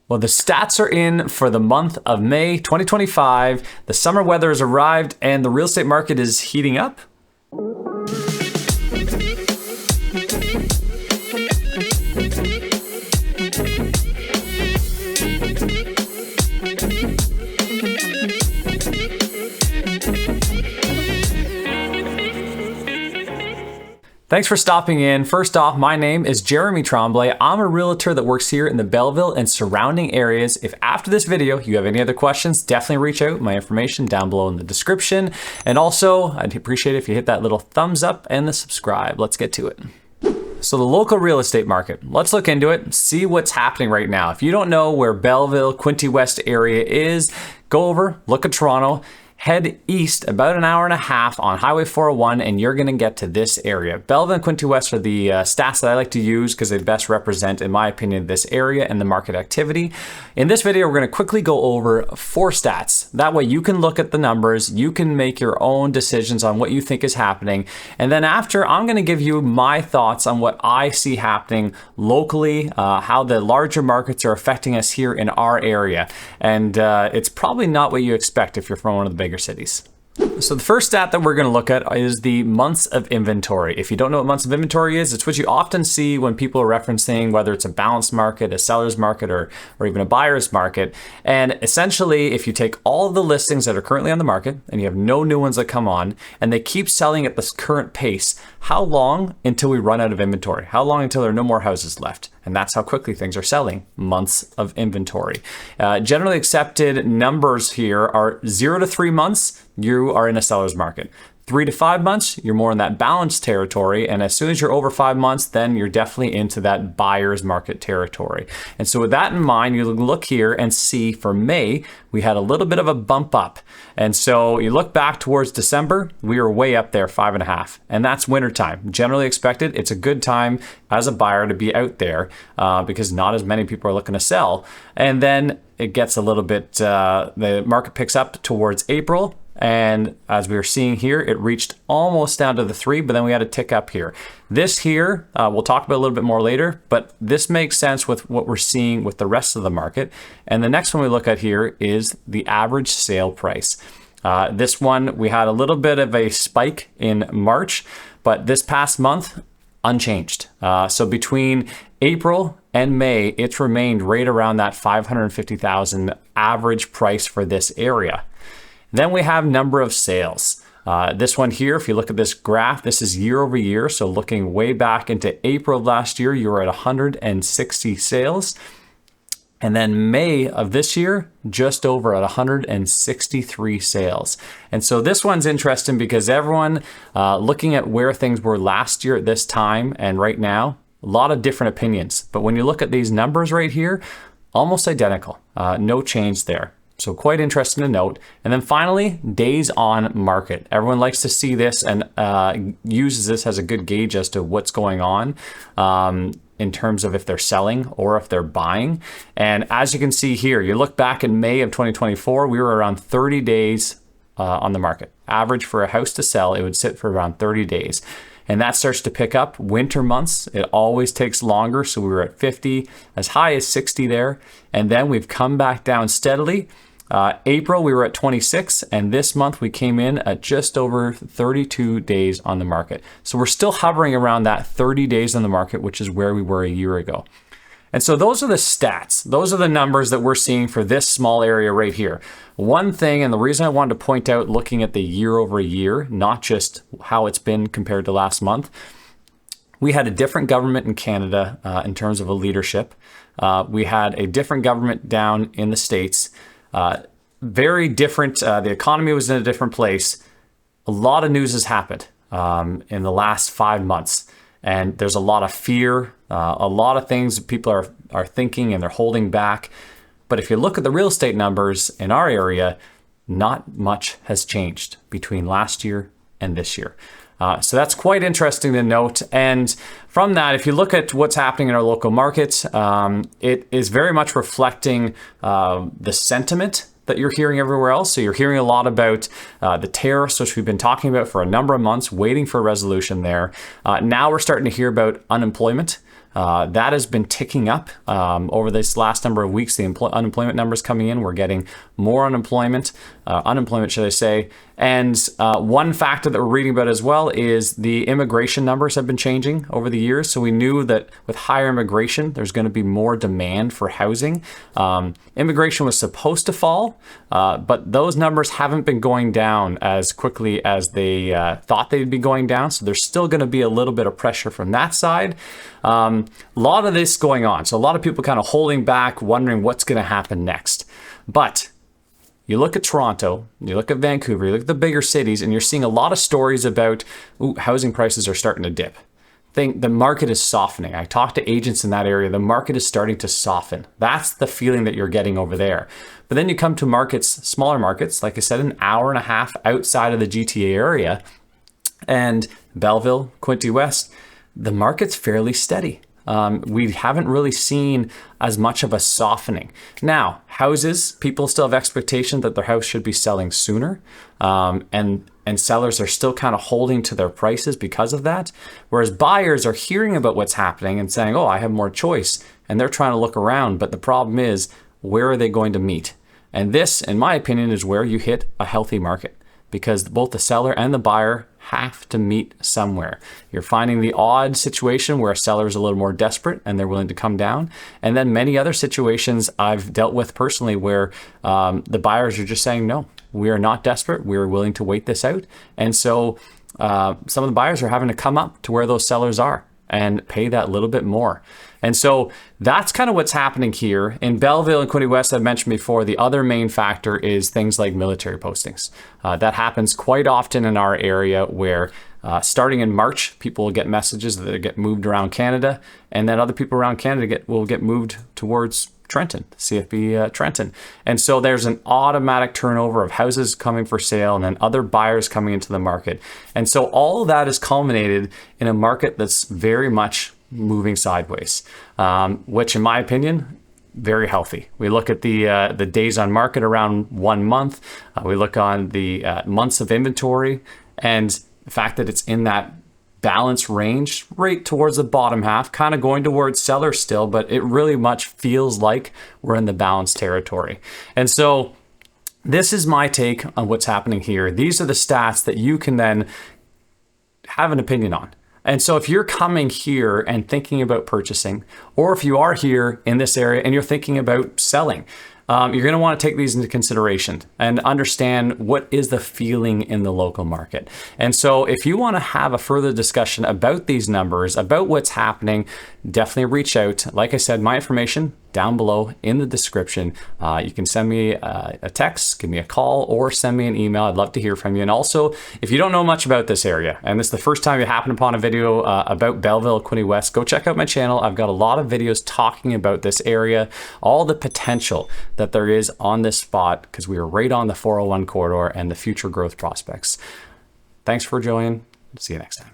Well, the stats are in for the month of May 2025. The summer weather has arrived and the real estate market is heating up. Thanks for stopping in. First off, my name is Jeremy Tremblay. I'm a realtor that works here in the Belleville and surrounding areas. If after this video you have any other questions, definitely reach out. My information down below in the description. And also, I'd appreciate it if you hit that little thumbs up and the subscribe. Let's get to it. So the local real estate market, let's look into it, see what's happening right now. If you don't know where Belleville, Quinte West area is, go over, look at Toronto, head east about an hour and a half on Highway 401 and you're going to get to this area. Belleville and Quinte West are the stats that I like to use because they best represent, in my opinion, this area and the market activity. In this video, we're going to quickly go over 4 stats. That way you can look at the numbers, you can make your own decisions on what you think is happening. And then after, I'm going to give you my thoughts on what I see happening locally, how the larger markets are affecting us here in our area. And it's probably not what you expect if you're from one of the bigger cities. So the first stat that we're going to look at is the months of inventory. If you don't know what months of inventory is, it's what you often see when people are referencing whether it's a balanced market, a seller's market, or even a buyer's market. And essentially, if you take all of the listings that are currently on the market and you have no new ones that come on and they keep selling at this current pace, how long until we run out of inventory? How long until there are no more houses left? And that's how quickly things are selling, months of inventory. Generally accepted numbers here are 0 to 3 months, you are in a seller's market. 3 to 5 months, you're more in that balanced territory. And as soon as you're over 5 months, then you're definitely into that buyer's market territory. And so with that in mind, you look here and see for May, we had a little bit of a bump up. And so you look back towards December, we were way up there, 5.5. And that's wintertime. Generally expected, it's a good time as a buyer to be out there because not as many people are looking to sell. And then it gets a little bit, the market picks up towards April. And as we were seeing here, it reached almost down to the 3, but then we had a tick up here. This here, we'll talk about a little bit more later, but this makes sense with what we're seeing with the rest of the market. And the next one we look at here is the average sale price. This one, we had a little bit of a spike in March, but this past month, unchanged. So between April and May, it's remained right around that $550,000 average price for this area. Then we have number of sales. This one here, if you look at this graph, this is year over year. So looking way back into April of last year, you were at 160 sales. And then May of this year, just over at 163 sales. And so this one's interesting because everyone looking at where things were last year at this time and right now, a lot of different opinions. But when you look at these numbers right here, almost identical, no change there. So quite interesting to note. And then finally, days on market. Everyone likes to see this and uses this as a good gauge as to what's going on in terms of if they're selling or if they're buying. And as you can see here, you look back in May of 2024, we were around 30 days on the market. Average for a house to sell, it would sit for around 30 days. And that starts to pick up. Winter months, it always takes longer. So we were at 50, as high as 60 there. And then we've come back down steadily. April, we were at 26. And this month we came in at just over 32 days on the market. So we're still hovering around that 30 days on the market, which is where we were a year ago. And so those are the stats. Those are the numbers that we're seeing for this small area right here. One thing, and the reason I wanted to point out looking at the year over year, not just how it's been compared to last month, we had a different government in Canada in terms of a leadership. We had a different government down in the States. Very different. The economy was in a different place. A lot of news has happened in the last 5 months. And there's a lot of fear, a lot of things that people are thinking and they're holding back. But if you look at the real estate numbers in our area, not much has changed between last year and this year. So that's quite interesting to note. And from that, if you look at what's happening in our local markets, it is very much reflecting the sentiment that you're hearing everywhere else. So you're hearing a lot about the tariffs, which we've been talking about for a number of months, waiting for a resolution there. Now we're starting to hear about unemployment. That has been ticking up over this last number of weeks. The unemployment numbers coming in, we're getting more unemployment, should I say. And one factor that we're reading about as well is the immigration numbers have been changing over the years. So we knew that with higher immigration, there's going to be more demand for housing. Immigration was supposed to fall, but those numbers haven't been going down as quickly as they thought they'd be going down. So there's still going to be a little bit of pressure from that side. A lot of this going on. So a lot of people kind of holding back, wondering what's going to happen next. But you look at Toronto, you look at Vancouver, you look at the bigger cities, and you're seeing a lot of stories about housing prices are starting to dip. The market is softening. I talked to agents in that area. The market is starting to soften. That's the feeling that you're getting over there. But then you come to markets, smaller markets, like I said, an hour and a half outside of the GTA area, and Belleville, Quinte West, the market's fairly steady. We haven't really seen as much of a softening. Now, houses, people still have expectation that their house should be selling sooner, and sellers are still kind of holding to their prices because of that. Whereas buyers are hearing about what's happening and saying, oh, I have more choice, and they're trying to look around. But the problem is, where are they going to meet? And this, in my opinion, is where you hit a healthy market, because both the seller and the buyer have to meet somewhere. You're finding the odd situation where a seller is a little more desperate and they're willing to come down. And then many other situations I've dealt with personally where the buyers are just saying, no, we are not desperate. We're willing to wait this out. And so some of the buyers are having to come up to where those sellers are and pay that little bit more. And so that's kind of what's happening here. In Belleville and Quinte West, I've mentioned before, the other main factor is things like military postings. That happens quite often in our area where starting in March, people will get messages that they get moved around Canada, and then other people around Canada will get moved towards Trenton, CFB Trenton. And so there's an automatic turnover of houses coming for sale and then other buyers coming into the market. And so all of that is culminated in a market that's very much moving sideways, which in my opinion, very healthy. We look at the days on market around 1 month. We look on the months of inventory, and the fact that it's in that balance range right towards the bottom half, kind of going towards seller still, but it really much feels like we're in the balanced territory. And so this is my take on what's happening here. These are the stats that you can then have an opinion on. And so if you're coming here and thinking about purchasing, or if you are here in this area and you're thinking about selling, you're going to want to take these into consideration and understand what is the feeling in the local market. And so if you want to have a further discussion about these numbers, about what's happening, definitely reach out. Like I said, my information down below in the description. You can send me a text, give me a call, or send me an email. I'd love to hear from you. And also, if you don't know much about this area, and this is the first time you happen upon a video about Belleville, Quinte West, go check out my channel. I've got a lot of videos talking about this area, all the potential that there is on this spot, because we are right on the 401 corridor and the future growth prospects. Thanks for joining. See you next time.